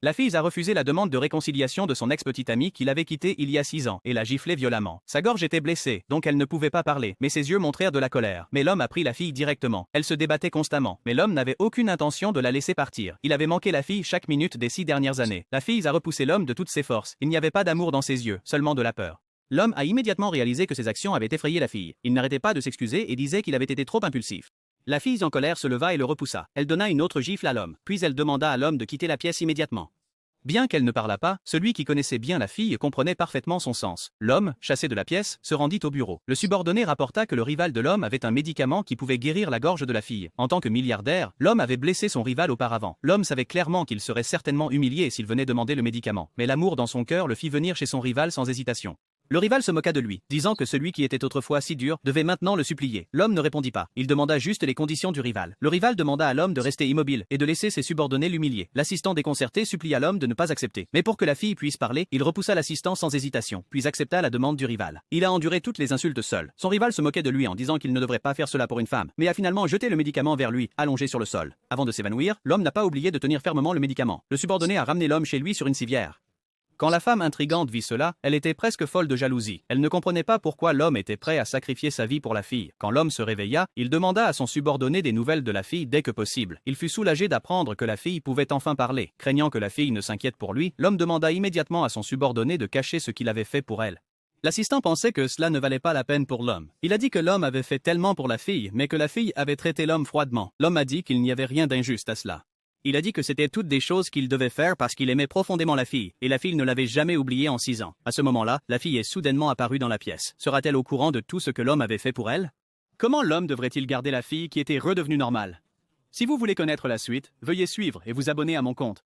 La fille a refusé la demande de réconciliation de son ex-petite amie qui l'avait quittée il y a 6 ans et l'a giflé violemment. Sa gorge était blessée, donc elle ne pouvait pas parler, mais ses yeux montrèrent de la colère. Mais l'homme a pris la fille directement. Elle se débattait constamment, mais l'homme n'avait aucune intention de la laisser partir. Il avait manqué la fille chaque minute des 6 dernières années. La fille a repoussé l'homme de toutes ses forces. Il n'y avait pas d'amour dans ses yeux, seulement de la peur. L'homme a immédiatement réalisé que ses actions avaient effrayé la fille. Il n'arrêtait pas de s'excuser et disait qu'il avait été trop impulsif. La fille en colère se leva et le repoussa. Elle donna une autre gifle à l'homme, puis elle demanda à l'homme de quitter la pièce immédiatement. Bien qu'elle ne parlât pas, celui qui connaissait bien la fille comprenait parfaitement son sens. L'homme, chassé de la pièce, se rendit au bureau. Le subordonné rapporta que le rival de l'homme avait un médicament qui pouvait guérir la gorge de la fille. En tant que milliardaire, l'homme avait blessé son rival auparavant. L'homme savait clairement qu'il serait certainement humilié s'il venait demander le médicament. Mais l'amour dans son cœur le fit venir chez son rival sans hésitation. Le rival se moqua de lui, disant que celui qui était autrefois si dur devait maintenant le supplier. L'homme ne répondit pas. Il demanda juste les conditions du rival. Le rival demanda à l'homme de rester immobile et de laisser ses subordonnés l'humilier. L'assistant déconcerté supplia l'homme de ne pas accepter. Mais pour que la fille puisse parler, il repoussa l'assistant sans hésitation, puis accepta la demande du rival. Il a enduré toutes les insultes seul. Son rival se moquait de lui en disant qu'il ne devrait pas faire cela pour une femme, mais a finalement jeté le médicament vers lui, allongé sur le sol. Avant de s'évanouir, l'homme n'a pas oublié de tenir fermement le médicament. Le subordonné a ramené l'homme chez lui sur une civière. Quand la femme intrigante vit cela, elle était presque folle de jalousie. Elle ne comprenait pas pourquoi l'homme était prêt à sacrifier sa vie pour la fille. Quand l'homme se réveilla, il demanda à son subordonné des nouvelles de la fille dès que possible. Il fut soulagé d'apprendre que la fille pouvait enfin parler. Craignant que la fille ne s'inquiète pour lui, l'homme demanda immédiatement à son subordonné de cacher ce qu'il avait fait pour elle. L'assistant pensait que cela ne valait pas la peine pour l'homme. Il a dit que l'homme avait fait tellement pour la fille, mais que la fille avait traité l'homme froidement. L'homme a dit qu'il n'y avait rien d'injuste à cela. Il a dit que c'était toutes des choses qu'il devait faire parce qu'il aimait profondément la fille, et la fille ne l'avait jamais oublié en 6 ans. À ce moment-là, la fille est soudainement apparue dans la pièce. Sera-t-elle au courant de tout ce que l'homme avait fait pour elle? Comment l'homme devrait-il garder la fille qui était redevenue normale? Si vous voulez connaître la suite, veuillez suivre et vous abonner à mon compte.